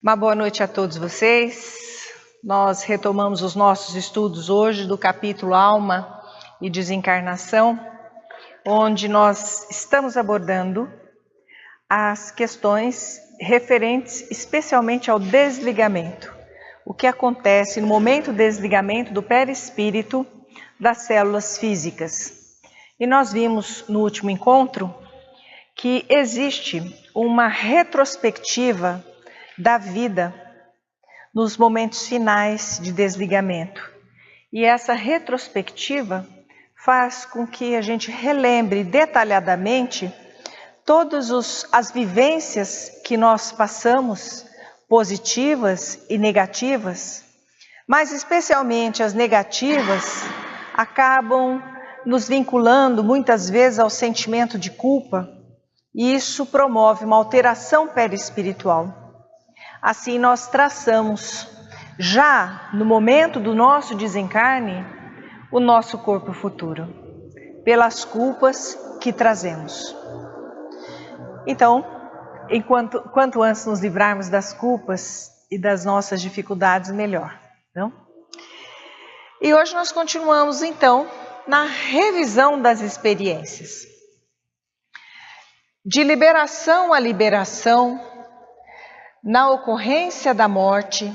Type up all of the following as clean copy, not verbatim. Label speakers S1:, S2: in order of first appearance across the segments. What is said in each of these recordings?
S1: Uma boa noite a todos vocês. Nós retomamos os nossos estudos hoje do capítulo Alma e Desencarnação, onde nós estamos abordando as questões referentes especialmente ao desligamento. O que acontece no momento do desligamento do perispírito das células físicas. E nós vimos no último encontro que existe uma retrospectiva da vida nos momentos finais de desligamento. E essa retrospectiva faz com que a gente relembre detalhadamente todas as vivências que nós passamos, positivas e negativas, mas especialmente as negativas acabam nos vinculando muitas vezes ao sentimento de culpa, e isso promove uma alteração perispiritual. Assim nós traçamos, já no momento do nosso desencarne, o nosso corpo futuro, pelas culpas que trazemos. Então, quanto antes nos livrarmos das culpas e das nossas dificuldades, melhor, não? E hoje nós continuamos então na revisão das experiências. De liberação a liberação, na ocorrência da morte,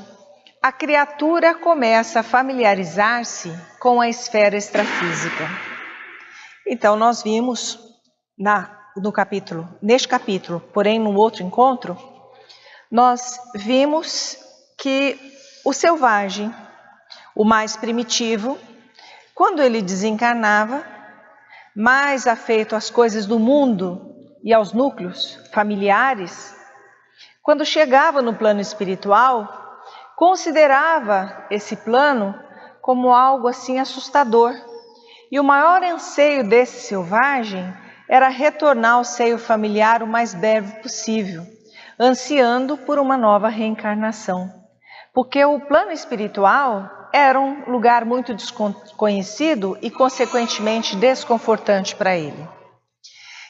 S1: a criatura começa a familiarizar-se com a esfera extrafísica. Então nós vimos neste capítulo, porém no outro encontro, nós vimos que o selvagem, o mais primitivo, quando ele desencarnava, mais afeito às coisas do mundo e aos núcleos familiares, quando chegava no plano espiritual, considerava esse plano como algo assim assustador. E o maior anseio desse selvagem era retornar ao seio familiar o mais breve possível, ansiando por uma nova reencarnação. Porque o plano espiritual era um lugar muito desconhecido e, consequentemente, desconfortante para ele.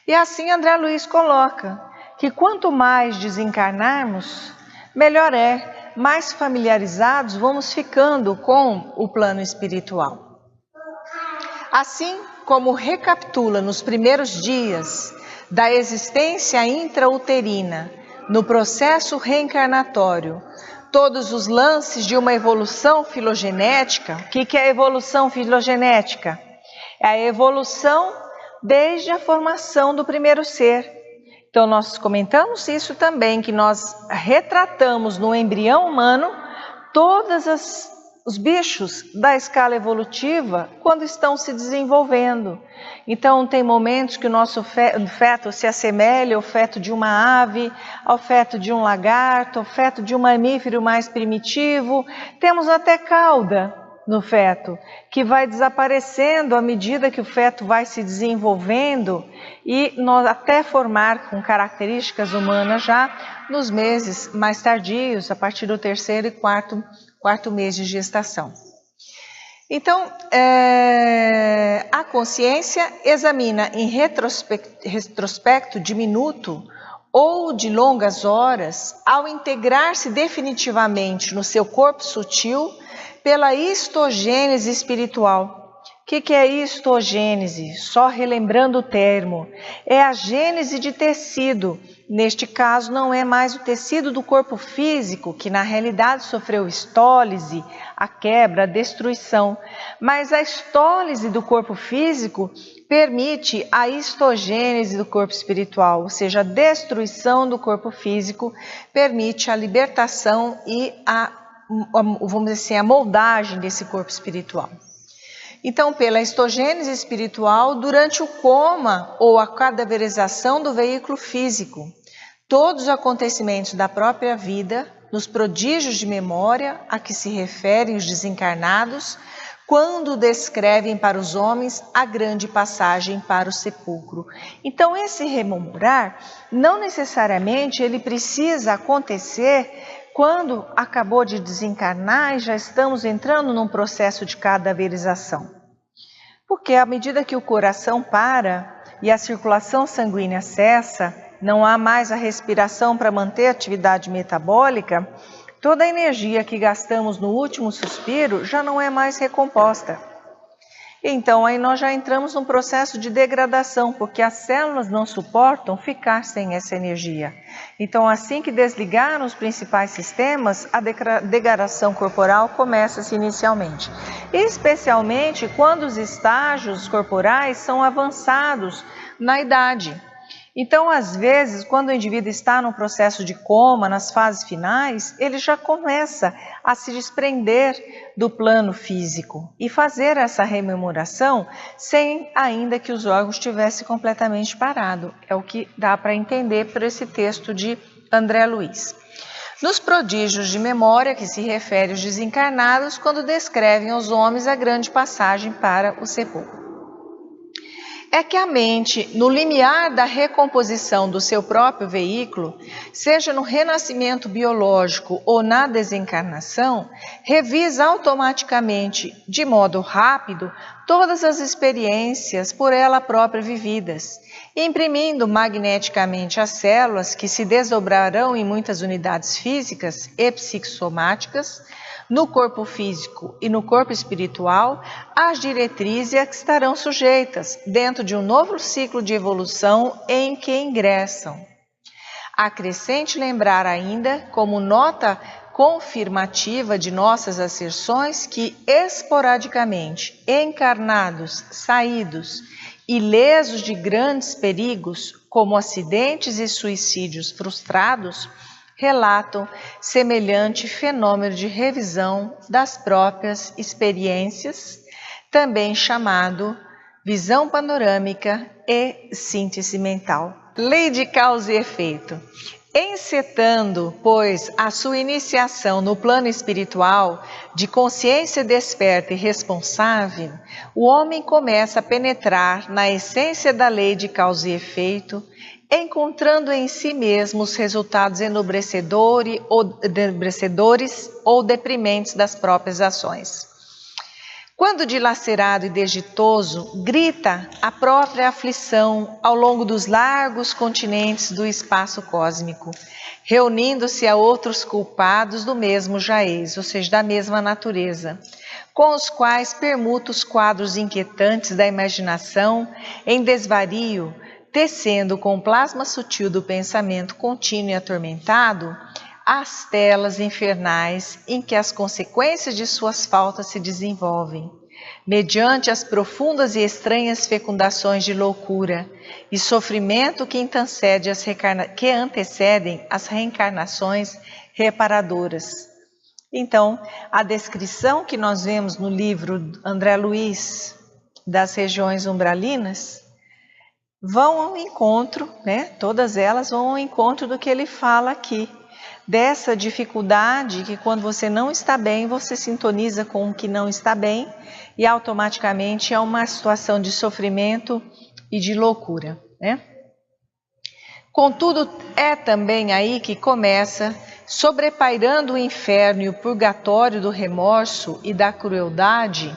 S1: E assim André Luiz coloca que quanto mais desencarnarmos, melhor é, mais familiarizados vamos ficando com o plano espiritual. Assim como recapitula nos primeiros dias da existência intrauterina, no processo reencarnatório, todos os lances de uma evolução filogenética. O que é a evolução filogenética? É a evolução desde a formação do primeiro ser. Então nós comentamos isso também, que nós retratamos no embrião humano todos os bichos da escala evolutiva quando estão se desenvolvendo. Então tem momentos que o nosso feto se assemelha ao feto de uma ave, ao feto de um lagarto, ao feto de um mamífero mais primitivo. Temos até cauda no feto, que vai desaparecendo à medida que o feto vai se desenvolvendo e nós até formar com características humanas já nos meses mais tardios, a partir do terceiro e quarto mês de gestação. Então, a consciência examina em retrospecto diminuto ou de longas horas, ao integrar-se definitivamente no seu corpo sutil, pela histogênese espiritual. O que é histogênese? Só relembrando o termo, é a gênese de tecido. Neste caso não é mais o tecido do corpo físico, que na realidade sofreu estólise, a quebra, a destruição, mas a estólise do corpo físico permite a histogênese do corpo espiritual, ou seja, a destruição do corpo físico permite a libertação e vamos dizer assim, a moldagem desse corpo espiritual. Então, pela histogênese espiritual, durante o coma ou a cadaverização do veículo físico, todos os acontecimentos da própria vida, nos prodígios de memória a que se referem os desencarnados, quando descrevem para os homens a grande passagem para o sepulcro. Então, esse rememorar, não necessariamente ele precisa acontecer quando acabou de desencarnar e já estamos entrando num processo de cadaverização. Porque à medida que o coração para e a circulação sanguínea cessa, não há mais a respiração para manter a atividade metabólica, toda a energia que gastamos no último suspiro já não é mais recomposta. Então, aí nós já entramos num processo de degradação, porque as células não suportam ficar sem essa energia. Então, assim que desligaram os principais sistemas, a degradação corporal começa-se inicialmente. Especialmente quando os estágios corporais são avançados na idade. Então, às vezes, quando o indivíduo está no processo de coma, nas fases finais, ele já começa a se desprender do plano físico e fazer essa rememoração sem ainda que os órgãos estivessem completamente parados. É o que dá para entender por esse texto de André Luiz. Nos prodígios de memória, que se refere aos desencarnados, quando descrevem aos homens a grande passagem para o sepulcro. É que a mente, no limiar da recomposição do seu próprio veículo, seja no renascimento biológico ou na desencarnação, revisa automaticamente, de modo rápido, todas as experiências por ela própria vividas, imprimindo magneticamente às células que se desdobrarão em muitas unidades físicas e psicossomáticas, no corpo físico e no corpo espiritual, as diretrizes a que estarão sujeitas dentro de um novo ciclo de evolução em que ingressam. Acrescente lembrar ainda, como nota confirmativa de nossas asserções, que esporadicamente encarnados, saídos, ilesos de grandes perigos, como acidentes e suicídios frustrados, relatam semelhante fenômeno de revisão das próprias experiências, também chamado visão panorâmica e síntese mental. Lei de causa e efeito. Encetando, pois, a sua iniciação no plano espiritual, de consciência desperta e responsável, o homem começa a penetrar na essência da lei de causa e efeito, encontrando em si mesmo os resultados enobrecedores ou deprimentes das próprias ações. Quando dilacerado e desditoso, grita a própria aflição ao longo dos largos continentes do espaço cósmico, reunindo-se a outros culpados do mesmo jaez, ou seja, da mesma natureza, com os quais permuta os quadros inquietantes da imaginação em desvario, tecendo com o plasma sutil do pensamento contínuo e atormentado as telas infernais em que as consequências de suas faltas se desenvolvem, mediante as profundas e estranhas fecundações de loucura e sofrimento que antecedem as reencarnações reparadoras. Então, a descrição que nós vemos no livro André Luiz das regiões umbralinas vão ao encontro, todas elas vão ao encontro do que ele fala aqui, dessa dificuldade que quando você não está bem, você sintoniza com o que não está bem e automaticamente é uma situação de sofrimento e de loucura, Contudo, é também aí que começa, sobrepairando o inferno e o purgatório do remorso e da crueldade,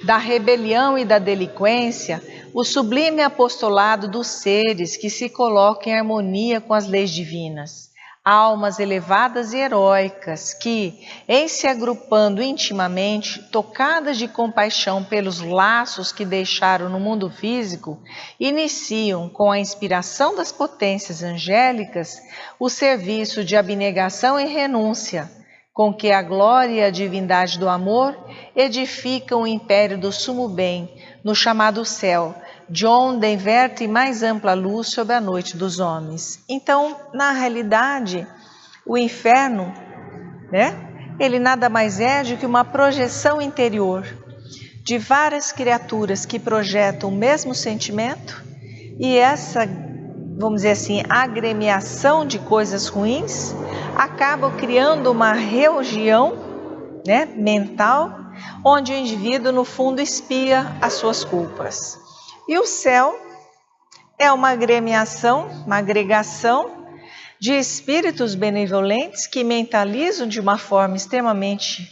S1: da rebelião e da delinquência, o sublime apostolado dos seres que se colocam em harmonia com as leis divinas, almas elevadas e heróicas que, em se agrupando intimamente, tocadas de compaixão pelos laços que deixaram no mundo físico, iniciam, com a inspiração das potências angélicas, o serviço de abnegação e renúncia, com que a glória e a divindade do amor edificam o império do sumo bem, no chamado céu, de onde verte mais ampla luz sobre a noite dos homens. Então, na realidade, o inferno, ele nada mais é do que uma projeção interior de várias criaturas que projetam o mesmo sentimento e essa, vamos dizer assim, agremiação de coisas ruins acaba criando uma região mental onde o indivíduo, no fundo, expia as suas culpas. E o céu é uma agremiação, uma agregação de espíritos benevolentes que mentalizam de uma forma extremamente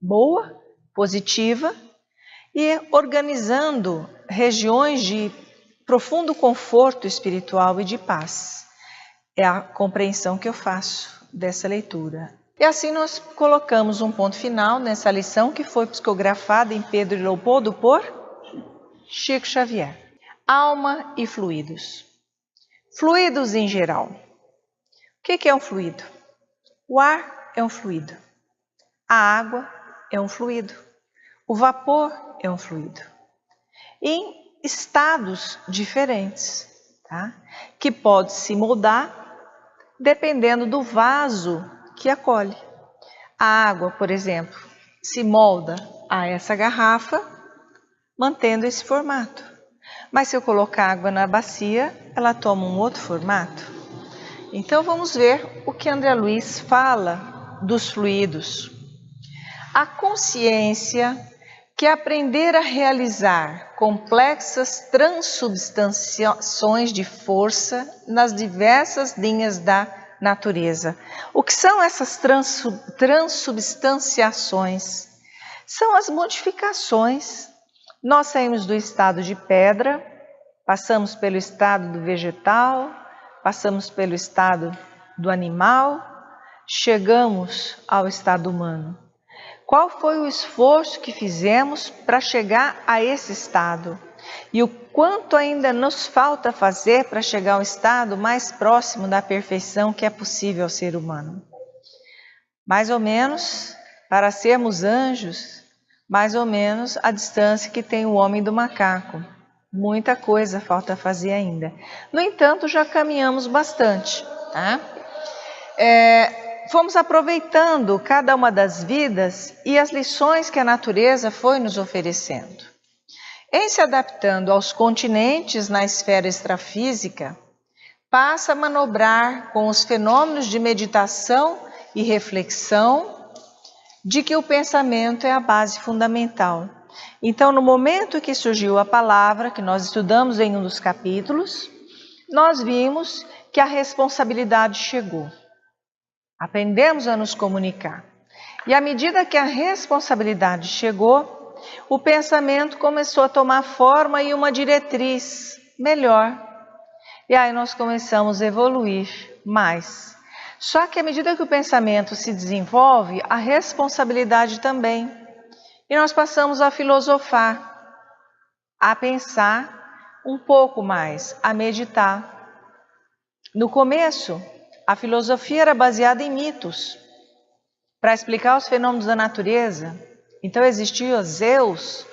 S1: boa, positiva, e organizando regiões de profundo conforto espiritual e de paz. É a compreensão que eu faço dessa leitura. E assim nós colocamos um ponto final nessa lição que foi psicografada em Pedro e Leopoldo por Chico Xavier. Alma e fluidos. Fluidos em geral. O que é um fluido? O ar é um fluido. A água é um fluido. O vapor é um fluido. Em estados diferentes, tá? Que pode se moldar dependendo do vaso que acolhe. A água, por exemplo, se molda a essa garrafa, mantendo esse formato. Mas se eu colocar água na bacia, ela toma um outro formato. Então vamos ver o que André Luiz fala dos fluidos. A consciência que aprender a realizar complexas transubstanciações de força nas diversas linhas da natureza. O que são essas transubstanciações? São as modificações. Nós saímos do estado de pedra, passamos pelo estado do vegetal, passamos pelo estado do animal, chegamos ao estado humano. Qual foi o esforço que fizemos para chegar a esse estado? E o quanto ainda nos falta fazer para chegar ao estado mais próximo da perfeição que é possível ao ser humano? Mais ou menos, para sermos anjos, mais ou menos a distância que tem o homem do macaco. Muita coisa falta fazer ainda. No entanto, já caminhamos bastante, tá? Fomos aproveitando cada uma das vidas e as lições que a natureza foi nos oferecendo. Em se adaptando aos continentes na esfera extrafísica, passa a manobrar com os fenômenos de meditação e reflexão, de que o pensamento é a base fundamental. Então, no momento que surgiu a palavra, que nós estudamos em um dos capítulos, nós vimos que a responsabilidade chegou. Aprendemos a nos comunicar. E à medida que a responsabilidade chegou, o pensamento começou a tomar forma e uma diretriz melhor. E aí nós começamos a evoluir mais. Só que à medida que o pensamento se desenvolve, a responsabilidade também. E nós passamos a filosofar, a pensar um pouco mais, a meditar. No começo, a filosofia era baseada em mitos, para explicar os fenômenos da natureza. Então existia Zeus,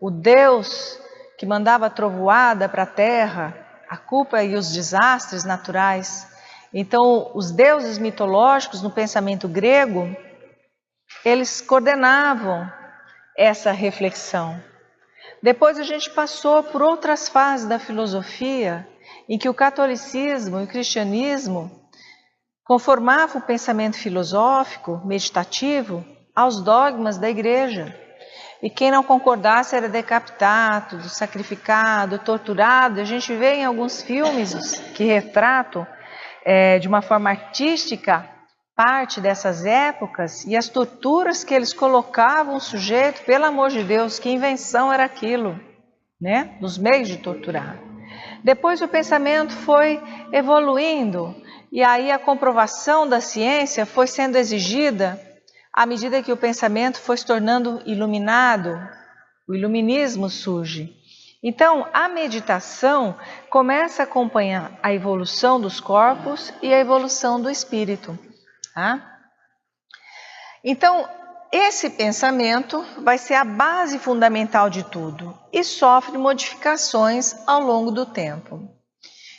S1: o Deus que mandava a trovoada para a terra, a culpa e os desastres naturais. Então os deuses mitológicos no pensamento grego, eles coordenavam essa reflexão. Depois a gente passou por outras fases da filosofia, em que o catolicismo e o cristianismo conformava o pensamento filosófico, meditativo, aos dogmas da igreja. E quem não concordasse era decapitado, sacrificado, torturado. A gente vê em alguns filmes que retratam de uma forma artística parte dessas épocas e as torturas que eles colocavam o sujeito, pelo amor de Deus, que invenção era aquilo, né? Dos meios de torturar. Depois o pensamento foi evoluindo. E aí a comprovação da ciência foi sendo exigida à medida que o pensamento foi se tornando iluminado, o iluminismo surge. Então, a meditação começa a acompanhar a evolução dos corpos e a evolução do espírito. Tá? Então, esse pensamento vai ser a base fundamental de tudo e sofre modificações ao longo do tempo.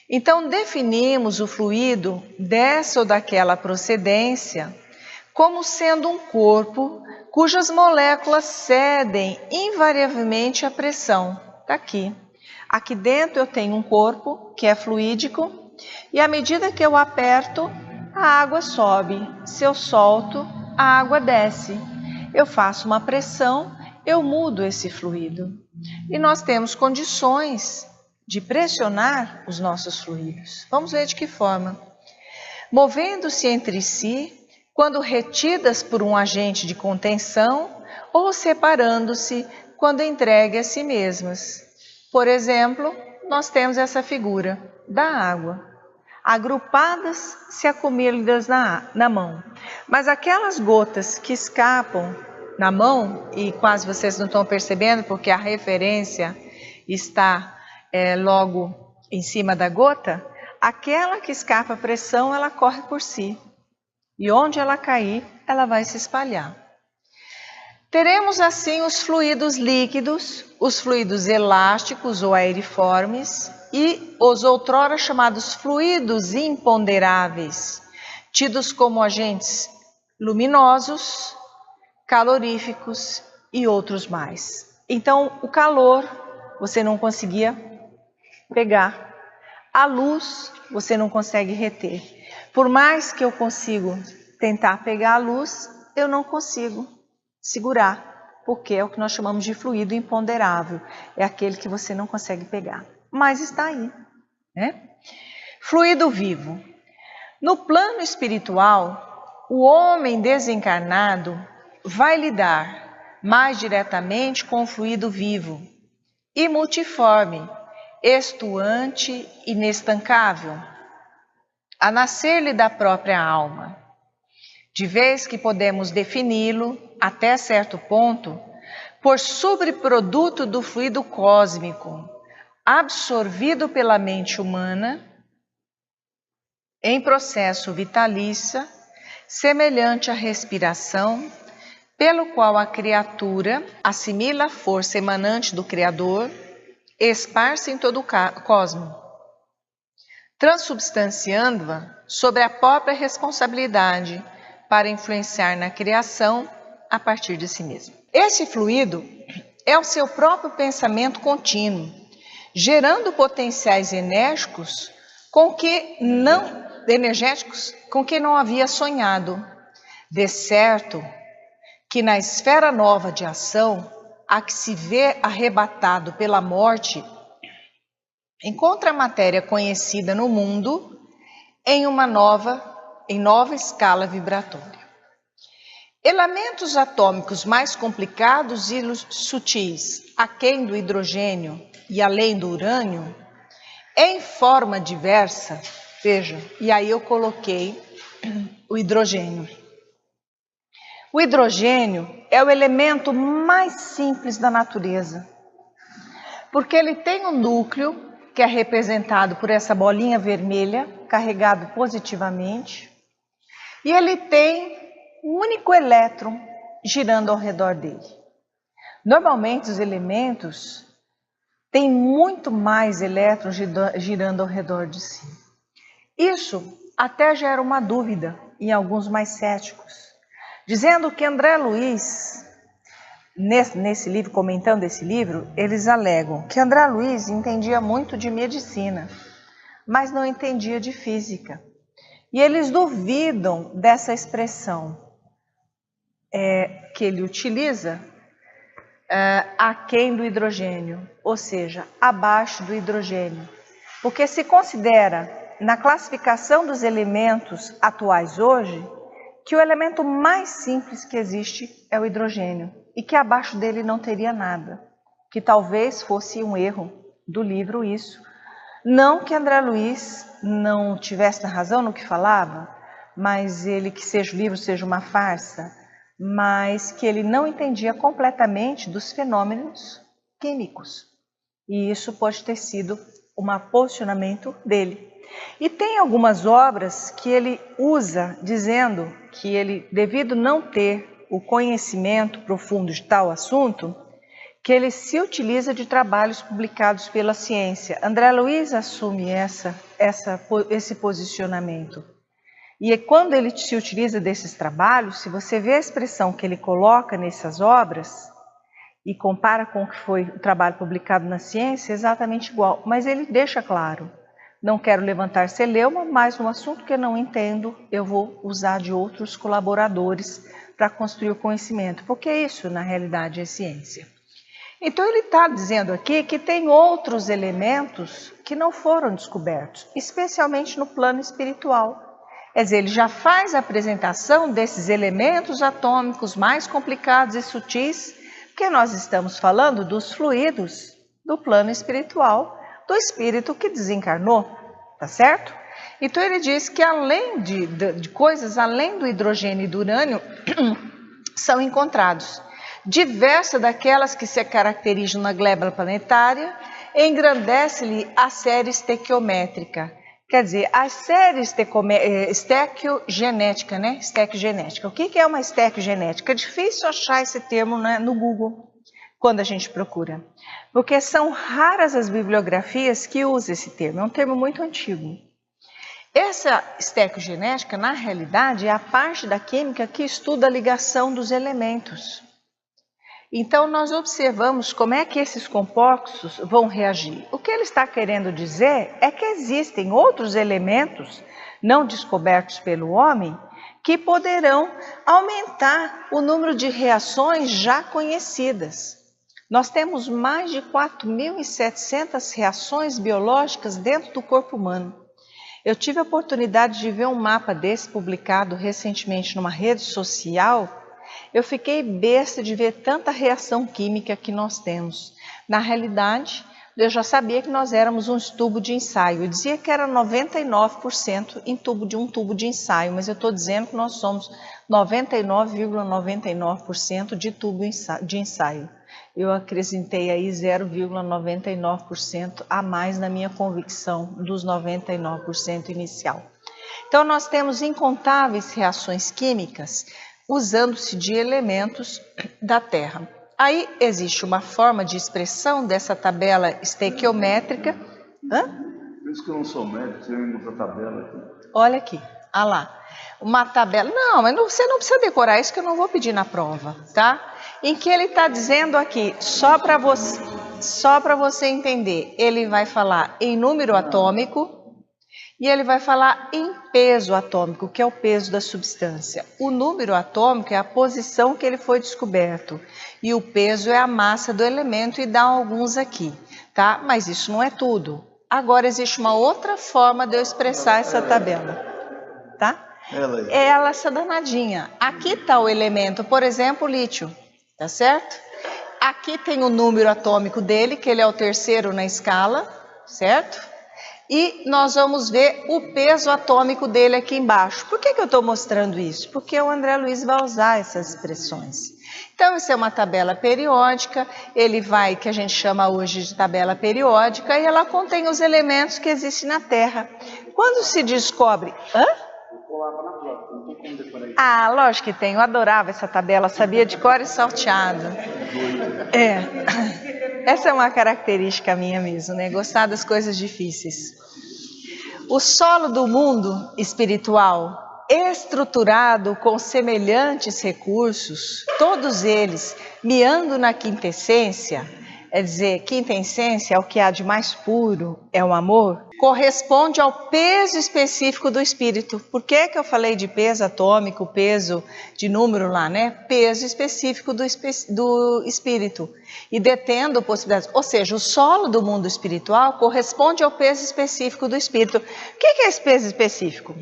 S1: Então, definimos o fluido dessa ou daquela procedência como sendo um corpo cujas moléculas cedem invariavelmente à pressão. Está aqui. Aqui dentro eu tenho um corpo que é fluídico e à medida que eu aperto, a água sobe. Se eu solto, a água desce. Eu faço uma pressão, eu mudo esse fluido. E nós temos condições de pressionar os nossos fluidos. Vamos ver de que forma. Movendo-se entre si, quando retidas por um agente de contenção, ou separando-se quando entregue a si mesmas. Por exemplo, nós temos essa figura da água, agrupadas seacumílidas na mão. Mas aquelas gotas que escapam na mão, e quase vocês não estão percebendo, porque a referência está logo em cima da gota, aquela que escapa a pressão, ela corre por si. E onde ela cair, ela vai se espalhar. Teremos assim os fluidos líquidos, os fluidos elásticos ou aeriformes e os outrora chamados fluidos imponderáveis, tidos como agentes luminosos, caloríficos e outros mais. Então, o calor você não conseguia pegar, a luz você não consegue reter. Por mais que eu consigo tentar pegar a luz, eu não consigo segurar, porque é o que nós chamamos de fluido imponderável, é aquele que você não consegue pegar, mas está aí, né? Fluido vivo. No plano espiritual, o homem desencarnado vai lidar mais diretamente com o fluido vivo e multiforme, estuante e inestancável, a nascer-lhe da própria alma, de vez que podemos defini-lo, até certo ponto, por subproduto do fluido cósmico, absorvido pela mente humana, em processo vitalício, semelhante à respiração, pelo qual a criatura assimila a força emanante do Criador, esparsa em todo o cosmos, transubstanciando-a sobre a própria responsabilidade para influenciar na criação a partir de si mesmo. Esse fluido é o seu próprio pensamento contínuo, gerando potenciais energéticos com que não havia sonhado. De certo que na esfera nova de ação, a que se vê arrebatado pela morte, encontra a matéria conhecida no mundo em nova escala vibratória. Elementos atômicos mais complicados e sutis, aquém do hidrogênio e além do urânio, em forma diversa, veja, e aí eu coloquei o hidrogênio. O hidrogênio é o elemento mais simples da natureza, porque ele tem um núcleo que é representado por essa bolinha vermelha, carregado positivamente, e ele tem um único elétron girando ao redor dele. Normalmente os elementos têm muito mais elétrons girando ao redor de si. Isso até gera uma dúvida em alguns mais céticos, dizendo que André Luiz, nesse livro, comentando esse livro, eles alegam que André Luiz entendia muito de medicina, mas não entendia de física. E eles duvidam dessa expressão que ele utiliza, aquém do hidrogênio, ou seja, abaixo do hidrogênio. Porque se considera, na classificação dos elementos atuais hoje, que o elemento mais simples que existe é o hidrogênio e que abaixo dele não teria nada, que talvez fosse um erro do livro isso. Não que André Luiz não tivesse razão no que falava, mas que o livro seja uma farsa, mas que ele não entendia completamente dos fenômenos químicos. E isso pode ter sido um posicionamento dele. E tem algumas obras que ele usa dizendo que ele, devido não ter o conhecimento profundo de tal assunto, que ele se utiliza de trabalhos publicados pela ciência. André Luiz assume esse posicionamento. E quando ele se utiliza desses trabalhos, se você vê a expressão que ele coloca nessas obras e compara com o que foi o trabalho publicado na ciência, é exatamente igual. Mas ele deixa claro, não quero levantar celeuma, mas no assunto que eu não entendo, eu vou usar de outros colaboradores para construir o conhecimento, porque isso, na realidade, é ciência. Então, ele está dizendo aqui que tem outros elementos que não foram descobertos, especialmente no plano espiritual. Quer dizer, ele já faz a apresentação desses elementos atômicos mais complicados e sutis, porque nós estamos falando dos fluidos do plano espiritual, do espírito que desencarnou, tá certo? Então ele diz que além de coisas além do hidrogênio e do urânio são encontrados. Diversas daquelas que se caracterizam na glébula planetária, engrandece-lhe a série estequiométrica. Quer dizer, a série estequiogenética, né? Estequiogenética. O que é uma estequiogenética? É difícil achar esse termo, né, no Google, quando a gente procura. Porque são raras as bibliografias que usam esse termo. É um termo muito antigo. Essa estequiogenética, na realidade, é a parte da química que estuda a ligação dos elementos. Então, nós observamos como é que esses compostos vão reagir. O que ele está querendo dizer é que existem outros elementos não descobertos pelo homem que poderão aumentar o número de reações já conhecidas. Nós temos mais de 4.700 reações biológicas dentro do corpo humano. Eu tive a oportunidade de ver um mapa desse publicado recentemente numa rede social. Eu fiquei besta de ver tanta reação química que nós temos. Na realidade, eu já sabia que nós éramos um tubo de ensaio. Eu dizia que era 99% em um tubo de ensaio, mas eu estou dizendo que nós somos 99,99% de tubo de ensaio. Eu acrescentei aí 0,99% a mais na minha convicção dos 99% inicial. Então, nós temos incontáveis reações químicas usando-se de elementos da Terra. Aí existe uma forma de expressão dessa tabela estequiométrica.
S2: Por isso que eu não sou médico, você me botou a tabela aqui.
S1: Olha aqui, olha lá. Uma tabela. Não, mas você não precisa decorar isso que eu não vou pedir na prova, tá? Em que ele está dizendo aqui, só para você entender, ele vai falar em número atômico e ele vai falar em peso atômico, que é o peso da substância. O número atômico é a posição que ele foi descoberto e o peso é a massa do elemento e dá alguns aqui, tá? Mas isso não é tudo. Agora existe uma outra forma de eu expressar essa tabela, tá? Ela, essa danadinha. Aqui está o elemento, por exemplo, o lítio, tá certo? Aqui tem o número atômico dele, que ele é o terceiro na escala, certo? E nós vamos ver o peso atômico dele aqui embaixo. Por que eu estou mostrando isso? Porque o André Luiz vai usar essas expressões. Então, isso é uma tabela periódica, que a gente chama hoje de tabela periódica, e ela contém os elementos que existem na Terra. Quando se descobre... Ah, lógico que tem. Eu adorava essa tabela, sabia de cor e salteado. Essa é uma característica minha mesmo, né? Gostar das coisas difíceis. O solo do mundo espiritual, estruturado com semelhantes recursos, todos eles miando na quinta essência, é dizer, quinta essência é o que há de mais puro, é o amor, corresponde ao peso específico do espírito. Por que eu falei de peso atômico, peso de número lá, né? Peso específico do espírito. E detendo possibilidades. Ou seja, o solo do mundo espiritual corresponde ao peso específico do espírito. O que é esse peso específico?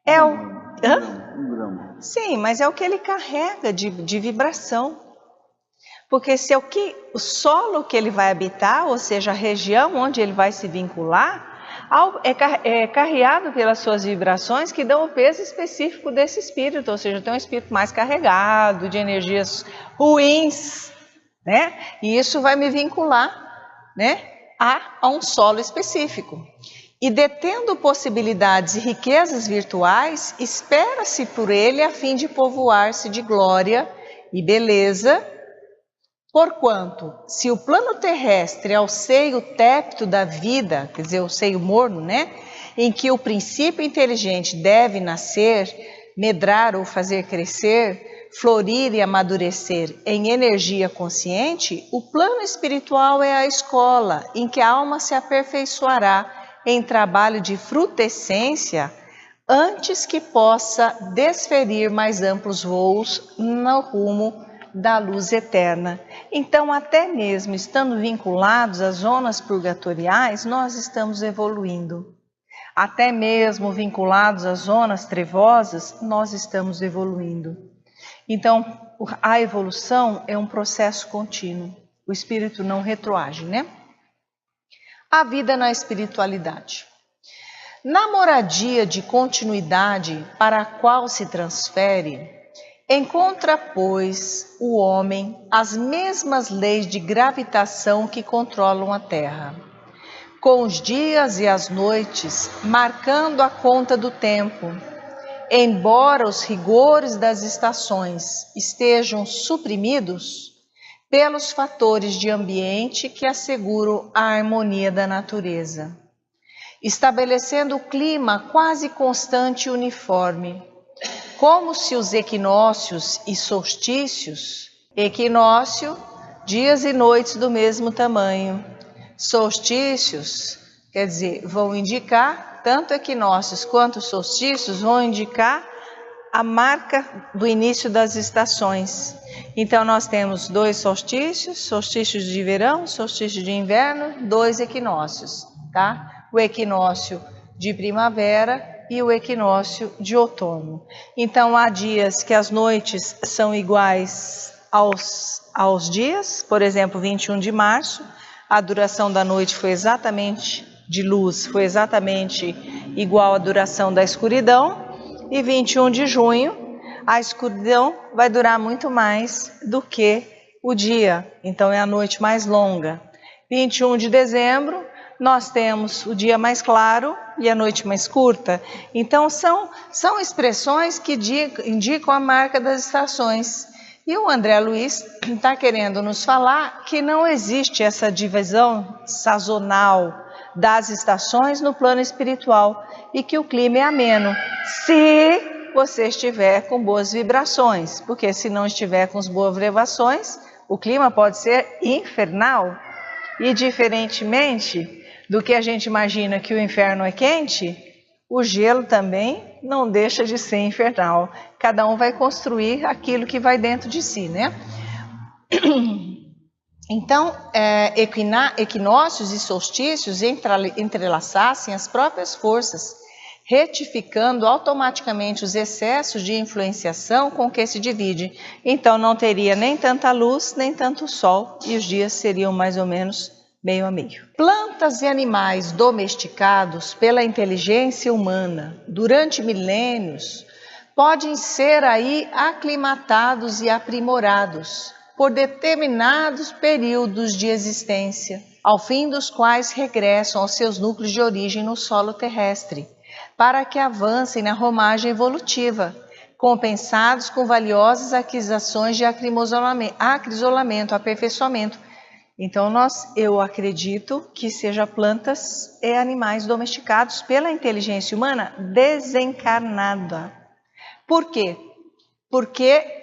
S1: É o...
S2: Um grama.
S1: Sim, mas é o que ele carrega de vibração. Porque se o solo que ele vai habitar, ou seja, a região onde ele vai se vincular, é carreado pelas suas vibrações que dão o peso específico desse espírito, ou seja, tem um espírito mais carregado, de energias ruins, né? E isso vai me vincular, né, a um solo específico. E detendo possibilidades e riquezas virtuais, espera-se por ele a fim de povoar-se de glória e beleza. Porquanto, se o plano terrestre é o seio tépito da vida, quer dizer, o seio morno, né, em que o princípio inteligente deve nascer, medrar ou fazer crescer, florir e amadurecer em energia consciente, o plano espiritual é a escola em que a alma se aperfeiçoará em trabalho de frutescência antes que possa desferir mais amplos voos no rumo da luz eterna. Então, até mesmo estando vinculados às zonas purgatoriais, nós estamos evoluindo. Até mesmo vinculados às zonas trevosas, nós estamos evoluindo. Então, a evolução é um processo contínuo. O espírito não retroage, né? A vida na espiritualidade. Na moradia de continuidade para a qual se transfere, encontra, pois, o homem as mesmas leis de gravitação que controlam a Terra, com os dias e as noites marcando a conta do tempo, embora os rigores das estações estejam suprimidos pelos fatores de ambiente que asseguram a harmonia da natureza, estabelecendo o clima quase constante e uniforme, como se os equinócios e solstícios, equinócio, dias e noites do mesmo tamanho, solstícios, quer dizer, vão indicar, tanto equinócios quanto solstícios vão indicar a marca do início das estações. Então nós temos 2 solstícios, solstícios de verão, solstício de inverno, 2 equinócios, tá? O equinócio de primavera e o equinócio de outono. Então há dias que as noites são iguais aos dias, por exemplo, 21 de março, a duração da noite foi exatamente, de luz, foi exatamente igual à duração da escuridão, e 21 de junho, a escuridão vai durar muito mais do que o dia, então é a noite mais longa. 21 de dezembro, nós temos o dia mais claro e a noite mais curta. Então são expressões que indicam a marca das estações. E o André Luiz está querendo nos falar que não existe essa divisão sazonal das estações no plano espiritual e que o clima é ameno, se você estiver com boas vibrações, porque se não estiver com as boas vibrações, o clima pode ser infernal. E diferentemente do que a gente imagina que o inferno é quente, o gelo também não deixa de ser infernal. Cada um vai construir aquilo que vai dentro de si, né? Então, equinócios e solstícios entrelaçassem as próprias forças, retificando automaticamente os excessos de influenciação com que se divide. Então, não teria nem tanta luz, nem tanto sol, e os dias seriam mais ou menos meio a meio. Plantas e animais domesticados pela inteligência humana durante milênios podem ser aí aclimatados e aprimorados por determinados períodos de existência, ao fim dos quais regressam aos seus núcleos de origem no solo terrestre, para que avancem na romagem evolutiva, compensados com valiosas aquisições de acrisolamento, aperfeiçoamento. Então eu acredito que seja plantas e animais domesticados pela inteligência humana desencarnada. Por quê? Porque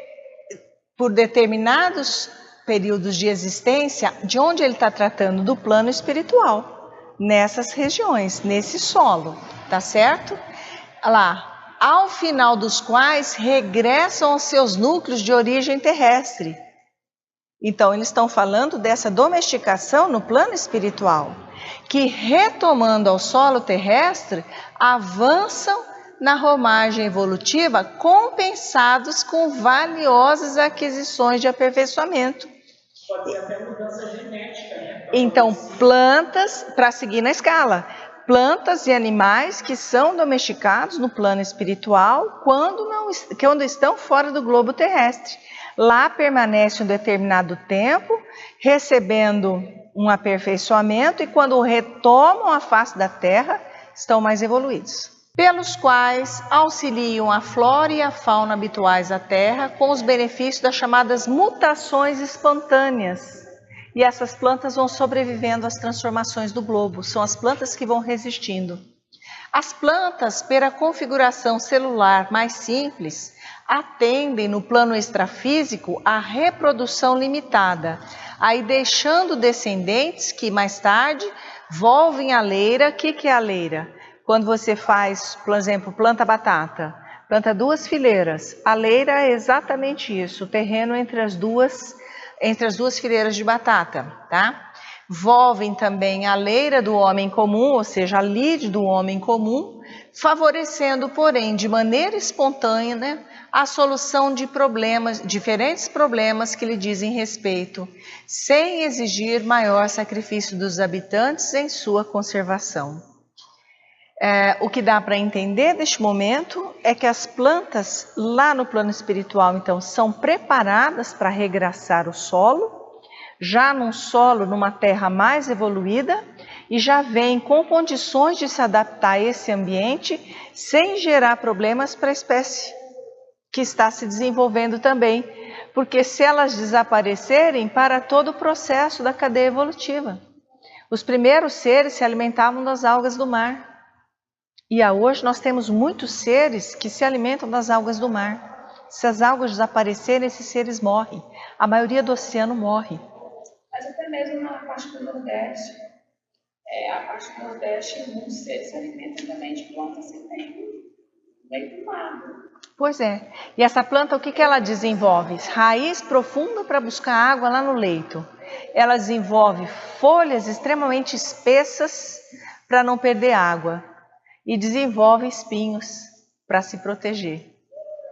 S1: por determinados períodos de existência, de onde ele está tratando do plano espiritual, nessas regiões, nesse solo, tá certo? Lá, ao final dos quais regressam aos seus núcleos de origem terrestre. Então, eles estão falando dessa domesticação no plano espiritual, que retomando ao solo terrestre, avançam na romagem evolutiva, compensados com valiosas aquisições de aperfeiçoamento.
S3: Pode ser até mudança genética, né?
S1: Então, plantas, para seguir na escala, plantas e animais que são domesticados no plano espiritual quando estão fora do globo terrestre. Lá permanecem um determinado tempo, recebendo um aperfeiçoamento, e quando retomam a face da Terra, estão mais evoluídos. Pelos quais auxiliam a flora e a fauna habituais à Terra com os benefícios das chamadas mutações espontâneas. E essas plantas vão sobrevivendo às transformações do globo, são as plantas que vão resistindo. As plantas, pela configuração celular mais simples, atendem no plano extrafísico à reprodução limitada, aí deixando descendentes que mais tarde volvem à leira. O que é a leira? Quando você faz, por exemplo, planta batata, planta 2 fileiras, a leira é exatamente isso, o terreno entre as duas fileiras de batata, tá? Volvem também a leira do homem comum, ou seja, a lide do homem comum, favorecendo, porém, de maneira espontânea, né, a solução de problemas, diferentes problemas que lhe dizem respeito, sem exigir maior sacrifício dos habitantes em sua conservação. O que dá para entender neste momento é que as plantas lá no plano espiritual, então, são preparadas para regraçar o solo, já num solo, numa terra mais evoluída, e já vem com condições de se adaptar a esse ambiente sem gerar problemas para a espécie que está se desenvolvendo também, porque se elas desaparecerem, para todo o processo da cadeia evolutiva. Os primeiros seres se alimentavam das algas do mar, e hoje nós temos muitos seres que se alimentam das algas do mar. Se as algas desaparecerem, esses seres morrem. A maioria do oceano morre.
S3: Mas até mesmo na parte do Nordeste, muitos seres se alimentam também de plantas que tem meio do mar.
S1: Pois é. E essa planta, o que ela desenvolve? Raiz profunda para buscar água lá no leito. Ela desenvolve folhas extremamente espessas para não perder água. E desenvolve espinhos para se proteger.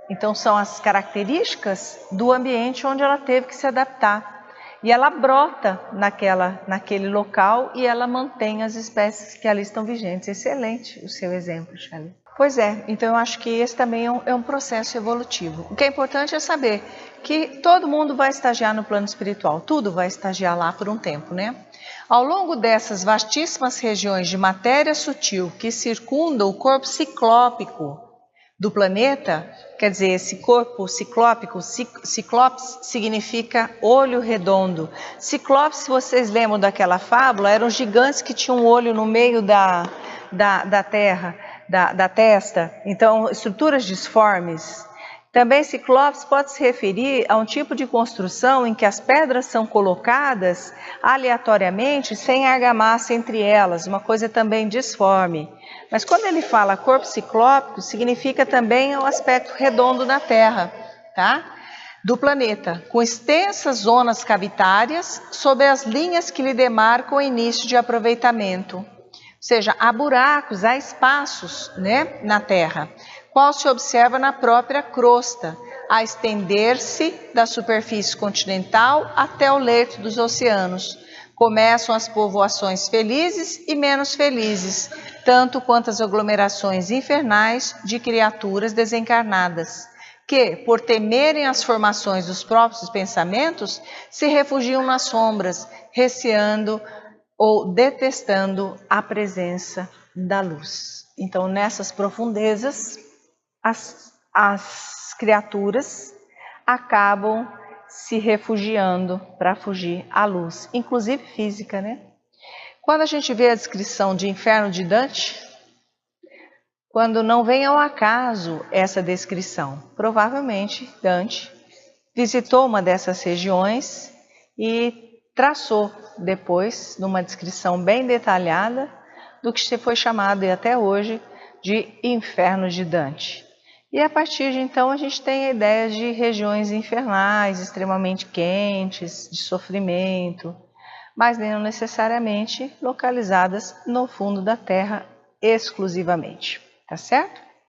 S1: Então são as características do ambiente onde ela teve que se adaptar. E ela brota naquele local e ela mantém as espécies que ali estão vigentes. Excelente o seu exemplo, Shelley. Pois é, então eu acho que esse também é um processo evolutivo. O que é importante é saber que todo mundo vai estagiar no plano espiritual, tudo vai estagiar lá por um tempo, né? Ao longo dessas vastíssimas regiões de matéria sutil que circundam o corpo ciclópico do planeta, quer dizer, esse corpo ciclópico, ciclopes significa olho redondo. Ciclopes, se vocês lembram daquela fábula, eram gigantes que tinham um olho no meio da terra, da testa, então estruturas disformes. Também ciclopes pode se referir a um tipo de construção em que as pedras são colocadas aleatoriamente, sem argamassa entre elas, uma coisa também disforme. Mas quando ele fala corpo ciclópico, significa também o aspecto redondo da Terra, tá? Do planeta, com extensas zonas cavitárias sobre as linhas que lhe demarcam o início de aproveitamento. Ou seja, há buracos, há espaços, né, na Terra, qual se observa na própria crosta, a estender-se da superfície continental até o leito dos oceanos. Começam as povoações felizes e menos felizes, tanto quanto as aglomerações infernais de criaturas desencarnadas, que, por temerem as formações dos próprios pensamentos, se refugiam nas sombras, receando ou detestando a presença da luz. Então, nessas profundezas, as criaturas acabam se refugiando para fugir à luz, inclusive física, né? Quando a gente vê a descrição de Inferno de Dante, quando não vem ao acaso essa descrição, provavelmente Dante visitou uma dessas regiões e traçou depois, numa descrição bem detalhada, do que foi chamado e até hoje de Inferno de Dante. E a partir de então a gente tem a ideia de regiões infernais, extremamente quentes, de sofrimento, mas não necessariamente localizadas no fundo da Terra exclusivamente, tá certo?